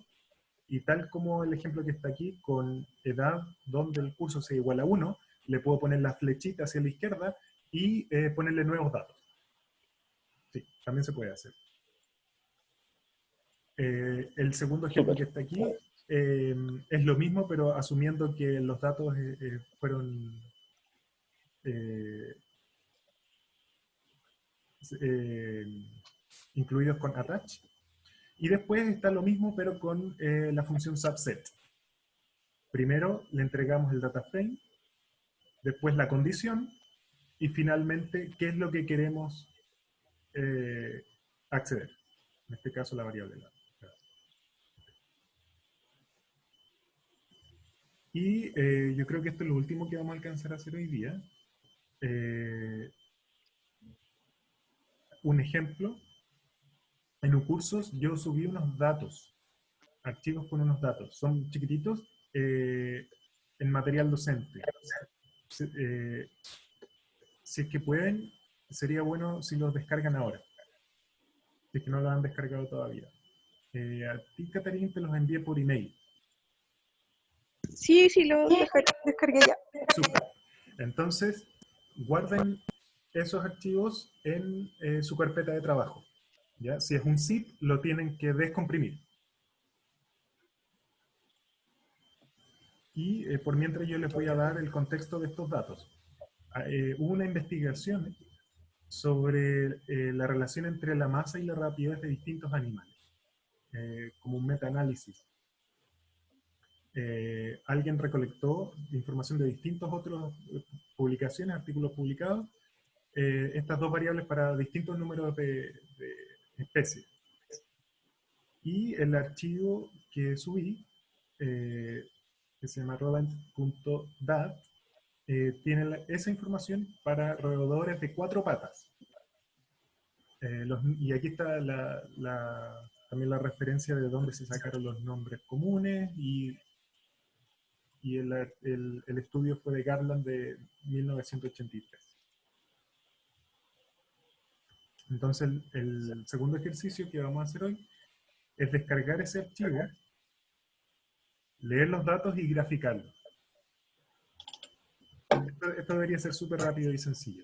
y tal como el ejemplo que está aquí, con edad donde el curso sea igual a 1, le puedo poner la flechita hacia la izquierda y ponerle nuevos datos. Sí, también se puede hacer. El segundo ejemplo que Súper. está aquí es lo mismo, pero asumiendo que los datos fueron eh, eh, incluidos con attach. Y después está lo mismo, pero con la función subset. Primero le entregamos el data frame, después la condición, y finalmente qué es lo que queremos eh, acceder. En este caso la variable edad. Y yo creo que esto es lo último que vamos a alcanzar a hacer hoy día. Un ejemplo, en Ucursos yo subí unos datos, archivos con unos datos. Son chiquititos en material docente. Si es que pueden, sería bueno si los descargan ahora. Si es que no los han descargado todavía. A ti, Caterina, te los envié por email. Sí, sí, lo descargué ya. Súper. Entonces, guarden esos archivos en su carpeta de trabajo. ¿Ya? Si es un zip, lo tienen que descomprimir. Y por mientras yo les voy a dar el contexto de estos datos. Hubo una investigación sobre la relación entre la masa y la rapidez de distintos animales, como un metaanálisis. Alguien recolectó información de distintos otros publicaciones, artículos publicados, estas dos variables para distintos números de especies. Y el archivo que subí, que se llama rodent.dat, tiene esa información para roedores de 4 patas. Y aquí está también la referencia de dónde se sacaron los nombres comunes, y el estudio fue de Garland de 1983. Entonces el segundo ejercicio que vamos a hacer hoy es descargar ese archivo, leer los datos y graficarlos. Esto debería ser súper rápido y sencillo.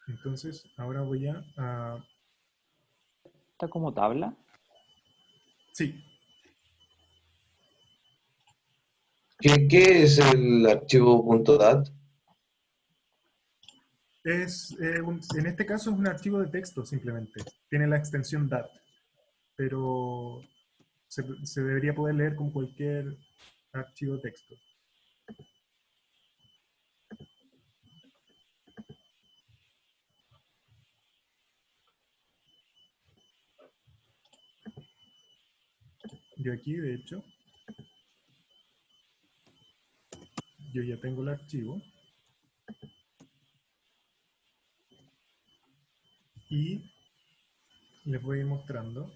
Entonces, ahora voy a ¿Está como tabla? sí, ¿Qué es el archivo .dat? en este caso es un archivo de texto simplemente. Tiene la extensión DAT, pero se debería poder leer como cualquier archivo de texto. Yo aquí, de hecho, yo ya tengo el archivo. Y les voy a ir mostrando.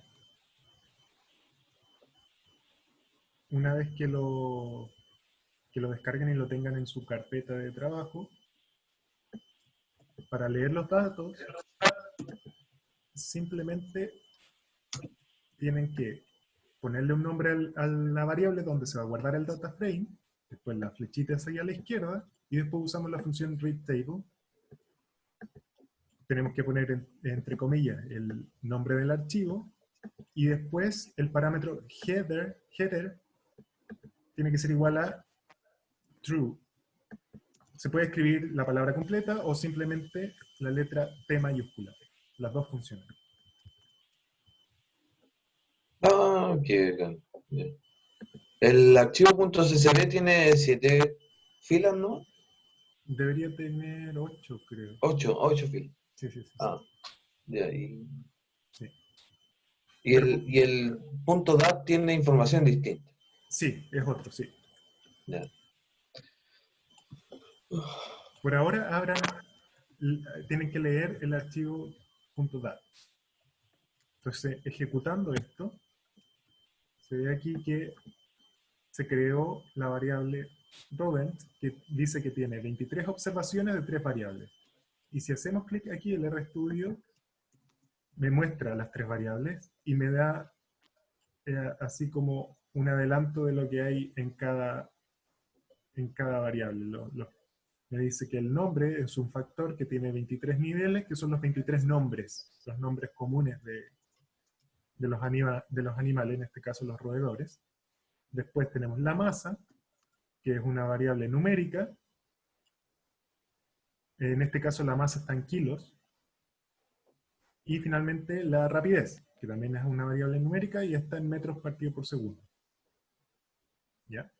Una vez que lo descarguen y lo tengan en su carpeta de trabajo, para leer los datos, simplemente tienen que ponerle un nombre a la variable donde se va a guardar el data frame, después la flechita hacia la izquierda, y después usamos la función readTable. Tenemos que poner entre comillas el nombre del archivo, y después el parámetro header tiene que ser igual a true. Se puede escribir la palabra completa o simplemente la letra T mayúscula. Las dos funcionan. Ah, ok, ok. Ya. El archivo .csv tiene 7 filas, ¿no? Debería tener 8, creo. 8 filas. Sí, sí, sí. Ah, de ahí. Sí, Y el .dat tiene información distinta. sí, es otro, sí. Ya. Por ahora tienen que leer el archivo .datos. Entonces, ejecutando esto, se ve aquí que se creó la variable Rodent, que dice que tiene 23 observaciones de 3 variables. Y si hacemos clic aquí, el RStudio me muestra las 3 variables y me da así como un adelanto de lo que hay en cada variable. Me dice que el nombre es un factor que tiene 23 niveles, que son los 23 nombres, los nombres comunes de los animales, en este caso los roedores. Después tenemos la masa, que es una variable numérica. En este caso la masa está en kilos. Y finalmente la rapidez, que también es una variable numérica y está en metros partido por segundo. ¿Ya?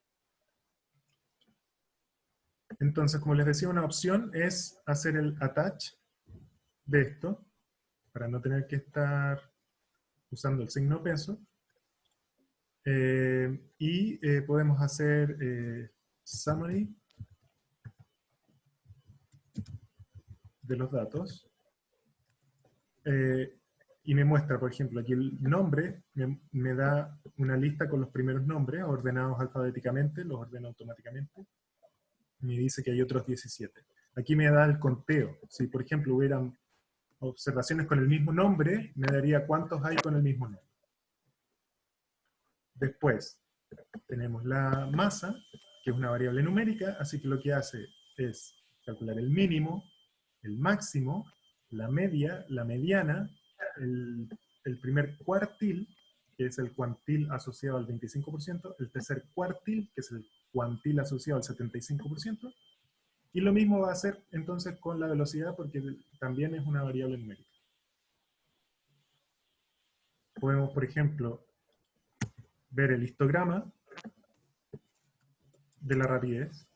Entonces, como les decía, una opción es hacer el attach de esto, para no tener que estar usando el signo peso. Y podemos hacer summary de los datos. Y me muestra, por ejemplo, aquí el nombre, me da una lista con los primeros nombres, ordenados alfabéticamente, los ordena automáticamente. Me dice que hay otros 17. Aquí me da el conteo. Si, por ejemplo, hubieran observaciones con el mismo nombre, me daría cuántos hay con el mismo nombre. Después, tenemos la masa, que es una variable numérica, así que lo que hace es calcular el mínimo, el máximo, la media, la mediana, el primer cuartil, que es el cuantil asociado al 25%, el tercer cuartil, que es el cuantil asociado al 75%, y lo mismo va a hacer entonces con la velocidad, porque también es una variable numérica. Podemos, por ejemplo, ver el histograma de la rapidez,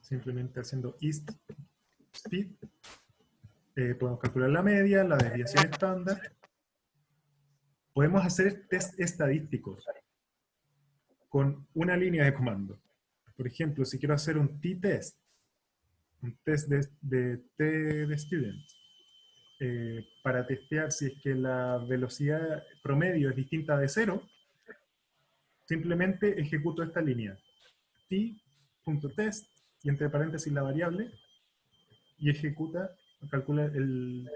simplemente haciendo ist speed. Podemos calcular la media, la desviación estándar. Podemos hacer test estadísticos con una línea de comando. Por ejemplo, si quiero hacer un t-test, un test de T de student, para testear si es que la velocidad promedio es distinta de 0, simplemente ejecuto esta línea. t.test, y entre paréntesis la variable, y calcula el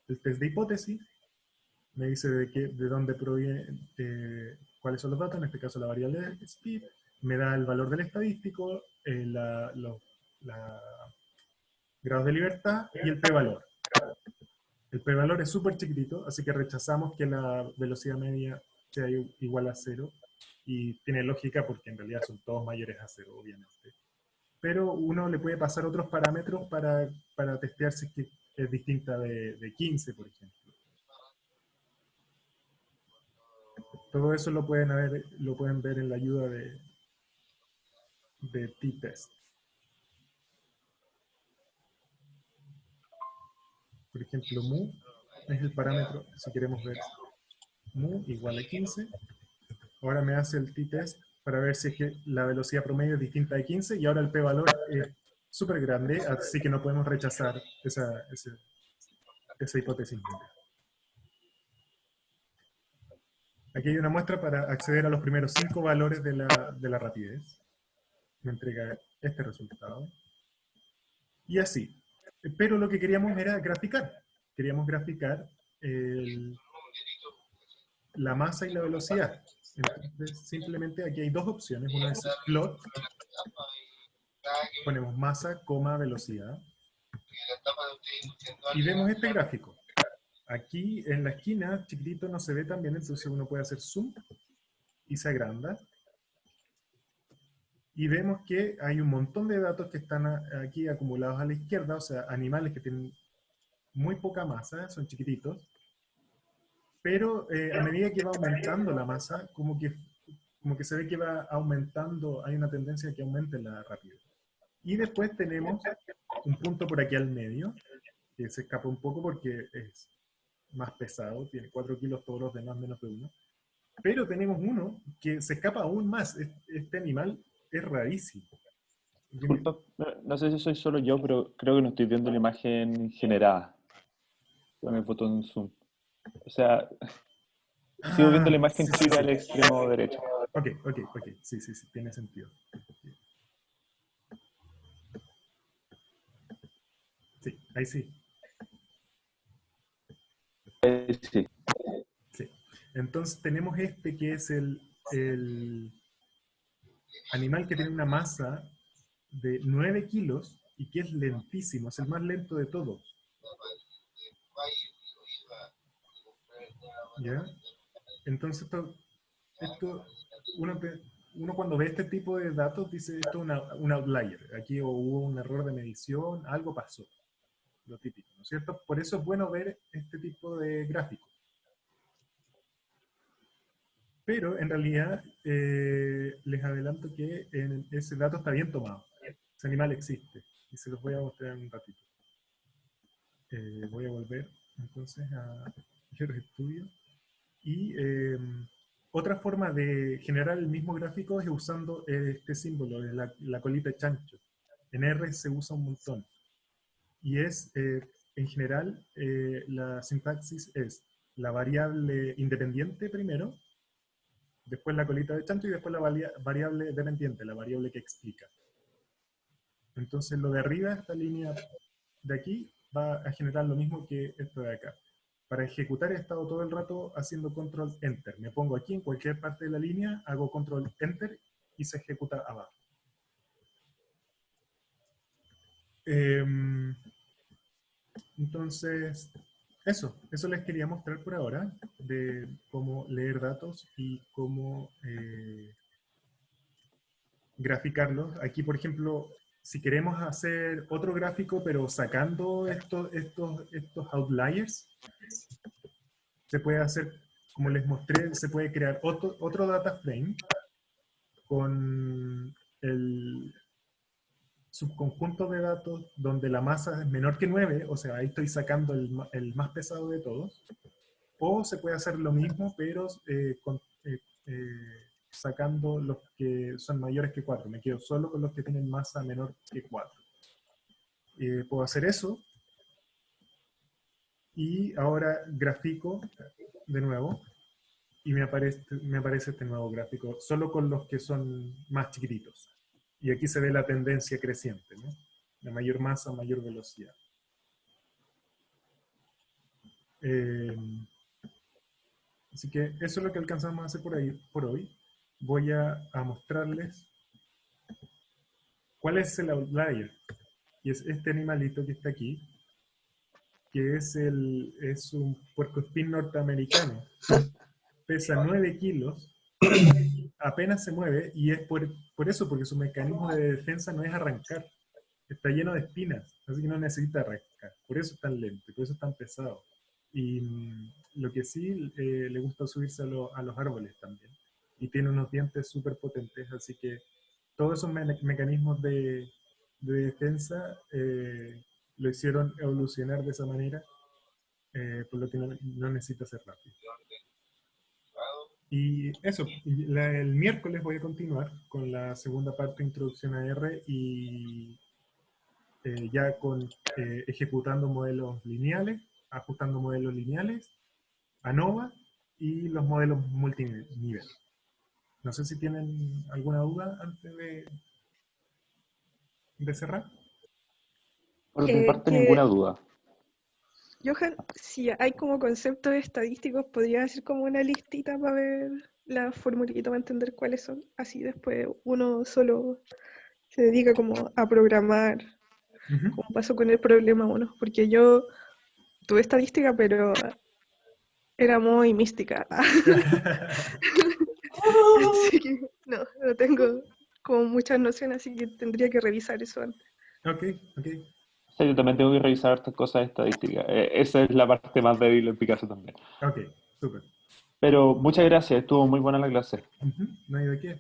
test de hipótesis, me dice de dónde proviene, cuáles son los datos, en este caso la variable de speed, me da el valor del estadístico, los grados de libertad y el p-valor. El p-valor es súper chiquitito, así que rechazamos que la velocidad media sea igual a 0, y tiene lógica porque en realidad son todos mayores a 0, obviamente. Pero uno le puede pasar otros parámetros para testear si es que es distinta de 15, por ejemplo. Todo eso lo pueden ver en la ayuda de t-test. Por ejemplo, mu es el parámetro, si queremos ver mu igual a 15. Ahora me hace el t-test para ver si es que la velocidad promedio es distinta de 15, y ahora el p-valor es súper grande, así que no podemos rechazar esa hipótesis. Aquí hay una muestra para acceder a los primeros 5 valores de la rapidez. Me entrega este resultado. Y así. Pero lo que queríamos era graficar. Queríamos graficar la masa y la velocidad. Entonces, simplemente aquí hay dos opciones. Una es plot. Ponemos masa, velocidad. Y vemos este gráfico. Aquí en la esquina, chiquitito, no se ve tan bien, entonces uno puede hacer zoom y se agranda. Y vemos que hay un montón de datos que están aquí acumulados a la izquierda, o sea, animales que tienen muy poca masa, son chiquititos. Pero a medida que va aumentando la masa, como que se ve que va aumentando, hay una tendencia a que aumente la rapidez. Y después tenemos un punto por aquí al medio, que se escapa un poco porque es más pesado, tiene 4 kilos, todos los demás menos de 1. Pero tenemos uno que se escapa aún más. Este animal es rarísimo. Disculpa, no sé si soy solo yo, pero creo que no estoy viendo la imagen generada. con el botón zoom. O sea, sigo viendo la imagen sí, sí, chica sí. al extremo derecho. Ok. Sí, tiene sentido. Sí, ahí sí. Sí. Sí. Entonces tenemos este que es el animal que tiene una masa de 9 kilos y que es lentísimo, es el más lento de todos. ¿Ya? Entonces uno, uno cuando ve este tipo de datos dice esto es un outlier. Aquí hubo un error de medición, algo pasó. Lo típico, ¿no es cierto? Por eso es bueno ver este tipo de gráficos. Pero en realidad les adelanto que ese dato está bien tomado. Ese animal existe. Y se los voy a mostrar en un ratito. Voy a volver entonces a Hero Studio. Y otra forma de generar el mismo gráfico es usando este símbolo de la colita de chancho. En R se usa un montón. Y es, en general, la sintaxis es la variable independiente primero, después la colita de chancho y después la variable dependiente, la variable que explica. Entonces lo de arriba, esta línea de aquí, va a generar lo mismo que esto de acá. Para ejecutar he estado todo el rato haciendo control enter. Me pongo aquí en cualquier parte de la línea, hago control enter y se ejecuta abajo. Entonces, eso les quería mostrar por ahora, de cómo leer datos y cómo graficarlos. Aquí, por ejemplo, si queremos hacer otro gráfico, pero sacando estos outliers, se puede hacer, como les mostré, se puede crear otro data frame con el subconjunto de datos donde la masa es menor que 9, o sea, ahí estoy sacando el más pesado de todos, o se puede hacer lo mismo, pero sacando los que son mayores que 4. Me quedo solo con los que tienen masa menor que 4. Puedo hacer eso, y ahora grafico de nuevo, y me aparece este nuevo gráfico, solo con los que son más chiquititos. Y aquí se ve la tendencia creciente, ¿no? La mayor masa, mayor velocidad. Así que eso es lo que alcanzamos a hacer por hoy. Voy a mostrarles cuál es el outlier. Y es este animalito que está aquí, que es un puercoespín norteamericano. Pesa 9 kilos, apenas se mueve, y es por eso, porque su mecanismo de defensa no es arrancar. Está lleno de espinas, así que no necesita arrancar. Por eso es tan lento, por eso es tan pesado. Y lo que sí, le gusta subirse a los árboles también. Y tiene unos dientes súper potentes, así que todos esos mecanismos de defensa lo hicieron evolucionar de esa manera, por lo que no necesita ser rápido. Y eso, el miércoles voy a continuar con la segunda parte de Introducción a R y ya con ejecutando modelos lineales, ajustando modelos lineales, ANOVA y los modelos multinivel. No sé si tienen alguna duda antes de cerrar. Por mi parte, Que, ninguna duda. Johan, si hay como conceptos estadísticos, podría hacer como una listita para ver la formulita para entender cuáles son. Así después uno solo se dedica como a programar, como pasó con el problema 1. Porque yo tuve estadística, pero era muy mística. Así que no tengo como muchas nociones, así que tendría que revisar eso antes. Ok. O sea, yo también tengo que revisar estas cosas de estadística. Esa es la parte más débil en Picasso también. Ok, súper. Pero muchas gracias, estuvo muy buena la clase. No hay de qué.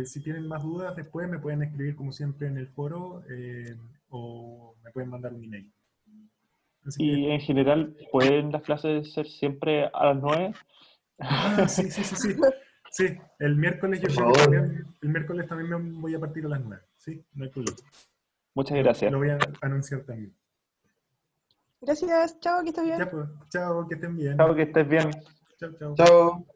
Si tienen más dudas después me pueden escribir como siempre en el foro o me pueden mandar un email. Así que, Y en general, ¿pueden las clases ser siempre a las 9? sí. Sí, el miércoles yo Por creo que favor. también, el miércoles también me voy a partir a las 9. Sí, no hay problema. Muchas gracias. Lo voy a anunciar también. Gracias, chao, que estés bien. Ya pues, chao, que estén bien. Chao, que estés bien. Chao, chao. Chao.